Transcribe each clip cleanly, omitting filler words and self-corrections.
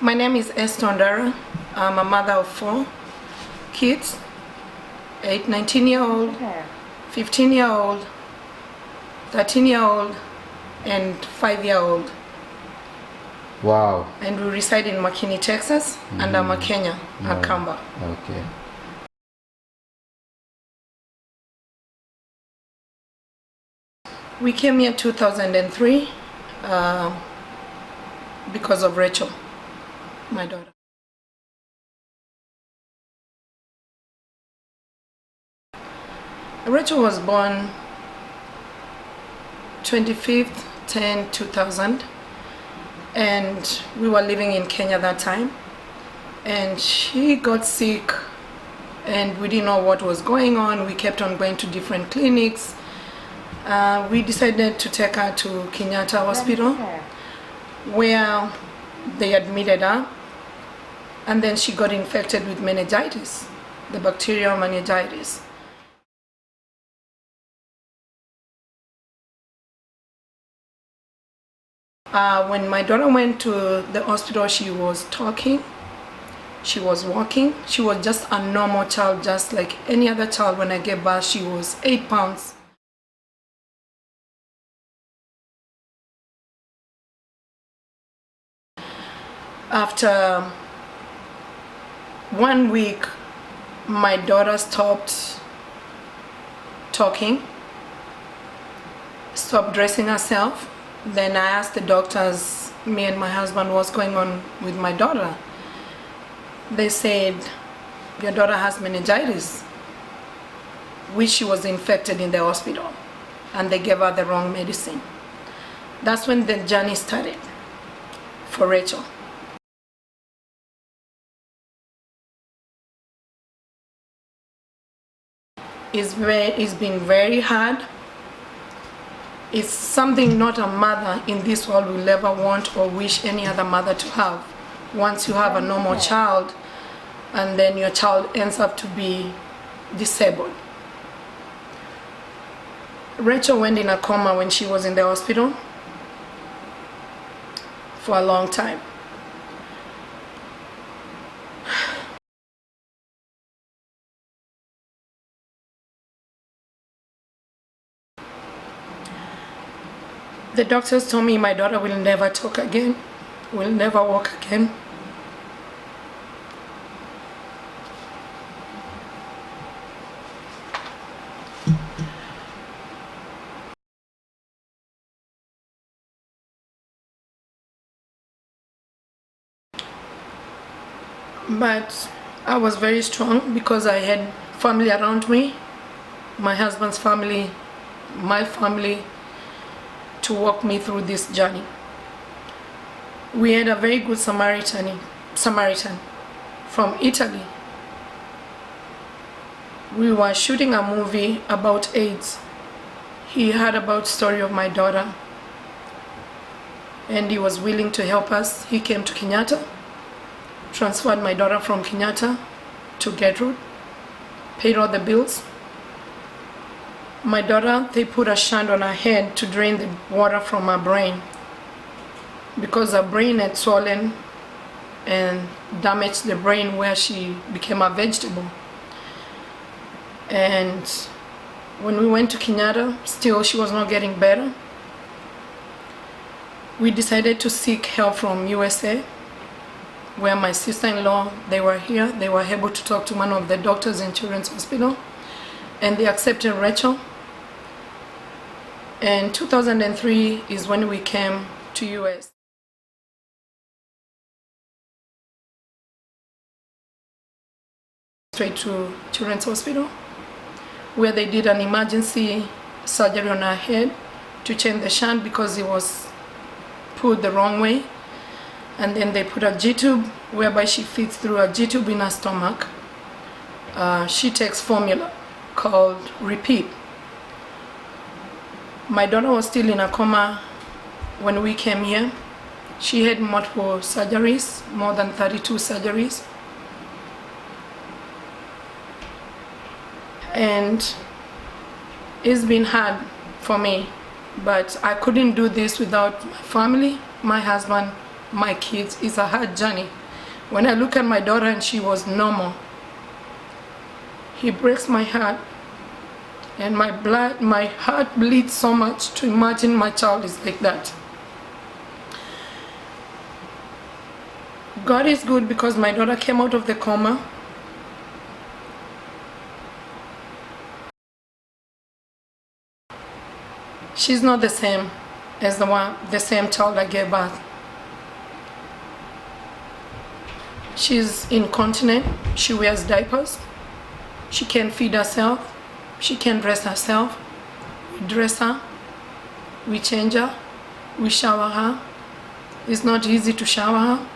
My name is Estondara. I'm a mother of 4 kids, 19-year-old, 15-year-old, 13-year-old, and 5-year-old. Wow. And we reside in McKinney, Texas, and I'm a Kenya, Akamba. Okay. We came here 2003 because of Rachel, my daughter. Rachel was born 25th 10/2000, and we were living in Kenya that time, and she got sick and we didn't know what was going on. We kept on going to different clinics. We decided to take her to Kenyatta Hospital, where they admitted her, and then she got infected with meningitis, the bacterial meningitis. When my daughter went to the hospital, she was talking, she was walking, she was just a normal child, just like any other child. When I gave birth, she was 8 pounds. After 1 week, my daughter stopped talking, stopped dressing herself. Then I asked the doctors, me and my husband, what's going on with my daughter. They said, your daughter has meningitis, which she was infected in the hospital, and they gave her the wrong medicine. That's when the journey started for Rachel. It's been very hard. It's something not a mother in this world will ever want or wish any other mother to have. Once you have a normal child, and then your child ends up to be disabled. Rachel went in a coma when she was in the hospital for a long time. The doctors told me my daughter will never talk again, will never walk again. But I was very strong because I had family around me, my husband's family, my family, to walk me through this journey. We had a very good Samaritan from Italy. We were shooting a movie about AIDS. He heard about the story of my daughter, and he was willing to help us. He came to Kenyatta, transferred my daughter from Kenyatta to Gertrude, paid all the bills. My daughter, they put a shunt on her head to drain the water from her brain because her brain had swollen and damaged the brain where she became a vegetable. And when we went to Kenyatta, still she was not getting better. We decided to seek help from USA, where my sister-in-law, they were here. They were able to talk to one of the doctors in Children's Hospital, and they accepted Rachel. And 2003 is when we came to US. Straight to Children's Hospital, where they did an emergency surgery on her head to change the shunt because it was put the wrong way. And then they put a G-tube, whereby she feeds through a G-tube in her stomach. She takes formula called Repeat. My daughter was still in a coma when we came here. She had multiple surgeries, more than 32 surgeries. And it's been hard for me But I couldn't do this without my family, my husband, my kids. It's a hard journey. When I look at my daughter and she was normal, it breaks my heart. And my heart bleeds so much to imagine my child is like that. God is good because my daughter came out of the coma. She's not the same as the same child I gave birth. She's incontinent. She wears diapers. She can't feed herself. She can't dress herself. We dress her. We change her. We shower her. It's not easy to shower her.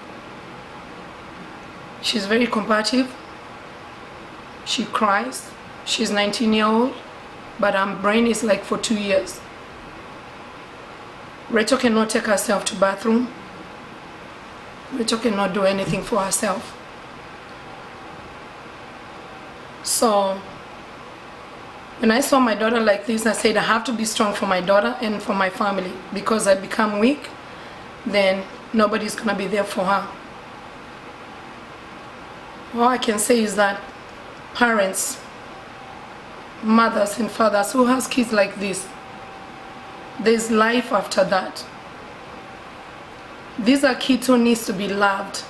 She's very combative. She cries. She's 19-year-old, but her brain is like for 2 years. Rachel cannot take herself to bathroom. Rachel cannot do anything for herself. So when I saw my daughter like this, I said I have to be strong for my daughter and for my family, because I become weak, then nobody's gonna be there for her. All I can say is that parents, mothers and fathers who has kids like this, there's life after that. These are kids who needs to be loved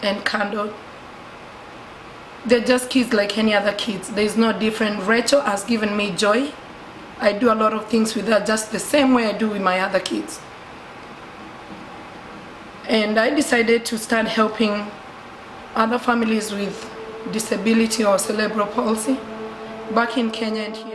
and cuddled. They're just kids like any other kids. There's no different. Rachel has given me joy. I do a lot of things with her just the same way I do with my other kids. And I decided to start helping other families with disability or cerebral palsy back in Kenya and here.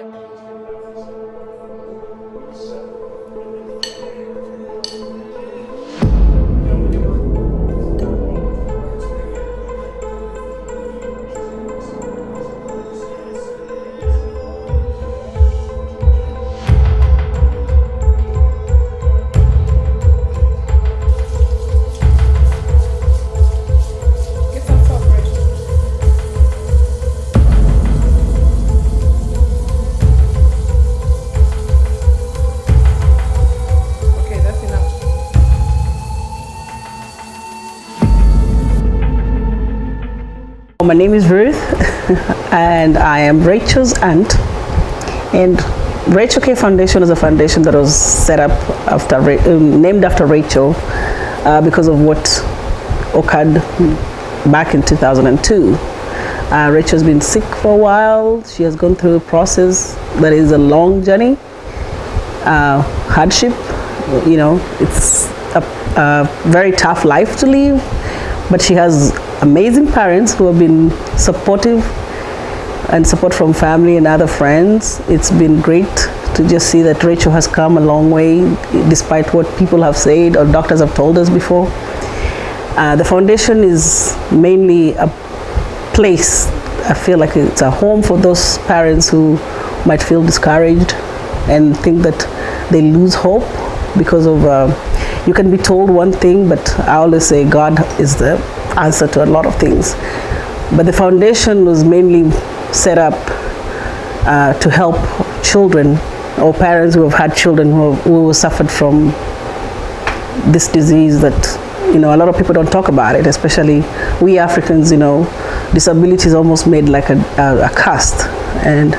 My name is Ruth and I am Rachel's aunt, and Rachael K Foundation is a foundation that was set up after named after Rachel because of what occurred back in 2002. Rachel's been sick for a while. She has gone through a process that is a long journey, hardship. You know, it's a very tough life to live, but she has amazing parents who have been supportive, and support from family and other friends. It's been great to just see that Rachel has come a long way despite what people have said or doctors have told us before. The foundation is mainly a place, I feel like it's a home for those parents who might feel discouraged and think that they lose hope because of you can be told one thing, but I always say God is the answer to a lot of things. But the foundation was mainly set up to help children or parents who have had children who suffered from this disease that, you know, a lot of people don't talk about it, especially we Africans. You know, disability is almost made like a caste, and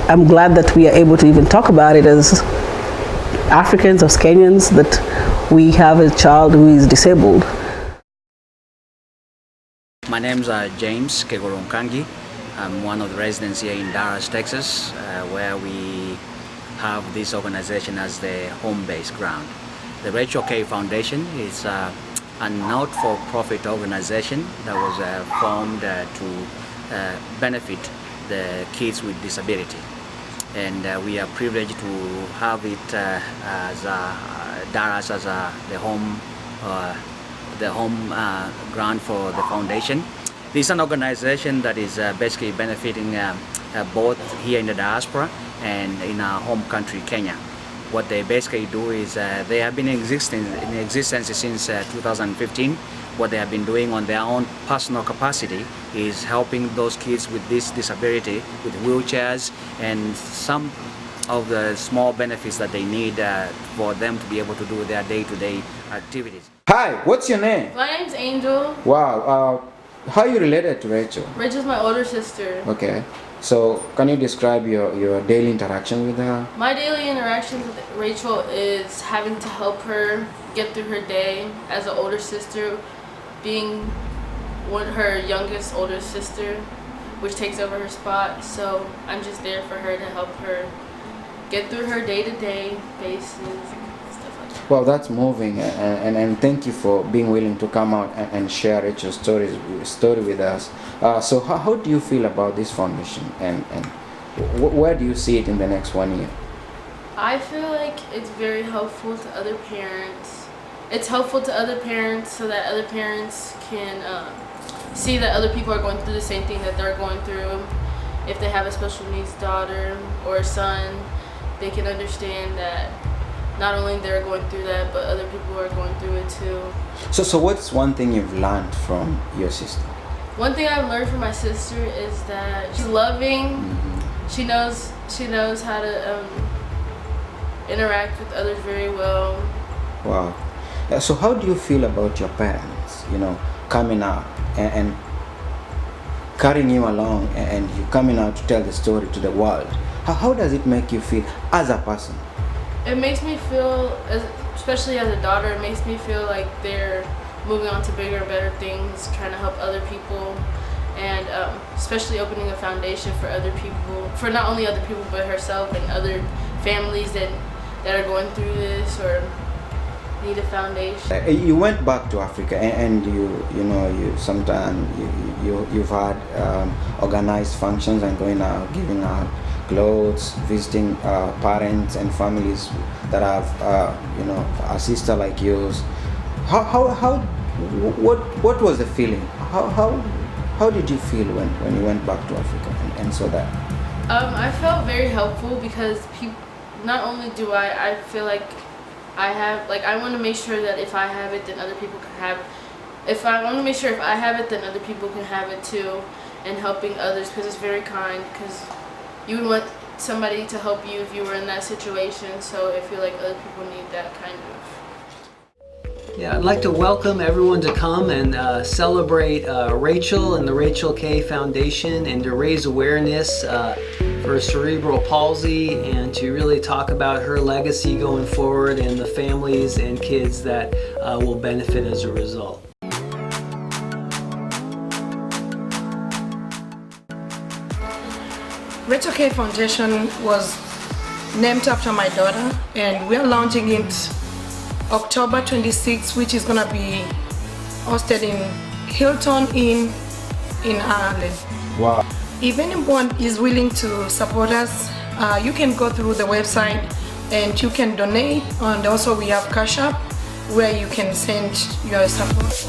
I'm glad that we are able to even talk about it as Africans, as Kenyans, that we have a child who is disabled. My name is James Kegoronkangi. I'm one of the residents here in Dallas, Texas, where we have this organization as the home base ground. The Rachael K Foundation is a not-for-profit organization that was formed to benefit the kids with disability. And we are privileged to have it as Dallas as the home ground for the foundation. This is an organization that is basically benefiting both here in the diaspora and in our home country, Kenya. What they basically do is they have been in existence since 2015. What they have been doing on their own personal capacity is helping those kids with this disability with wheelchairs, and some of the small benefits that they need for them to be able to do their day-to-day activities. Hi, what's your name? My name's Angel. Wow, how are you related to Rachel? Rachel's my older sister. Okay, so can you describe your daily interaction with her? My daily interactions with Rachel is having to help her get through her day as an older sister, being her youngest older sister, which takes over her spot. So I'm just there for her to help her get through her day-to-day basis and stuff like that. Well, that's moving, and thank you for being willing to come out and share Rachel's story with us. So how do you feel about this foundation, and where do you see it in the next 1 year? I feel like it's very helpful to other parents. It's helpful to other parents so that other parents can see that other people are going through the same thing that they're going through. If they have a special needs daughter or a son, they can understand that not only they're going through that, but other people are going through it too. So what's one thing you've learned from your sister? One thing I've learned from my sister is that she's loving. She knows how to interact with others very well. Wow. So how do you feel about your parents, coming out and carrying you along, and you coming out to tell the story to the world? How does it make you feel as a person? It makes me feel, especially as a daughter, it makes me feel like they're moving on to bigger and better things, trying to help other people, and especially opening a foundation for other people, for not only other people but herself and other families that are going through this or need a foundation. You went back to Africa, and you sometimes you've had organized functions and going out, giving out clothes, visiting parents and families that have a sister like yours. What was the feeling? How did you feel when you went back to Africa and saw that? I felt very helpful because not only do I feel like I want to make sure that if I have it, then other people can have. If I want to make sure if I have it, then other people can have it too, and helping others, because it's very kind. Because you would want somebody to help you if you were in that situation. So I feel like other people need that kind of. Yeah, I'd like to welcome everyone to come and celebrate Rachel and the Rachael K Foundation, and to raise awareness for cerebral palsy, and to really talk about her legacy going forward and the families and kids that will benefit as a result. Rachael K Foundation was named after my daughter, and we're launching it October 26th, which is gonna be hosted in Hilton Inn in Ireland. Wow. If anyone is willing to support us, you can go through the website and you can donate, and also we have CashApp where you can send your support.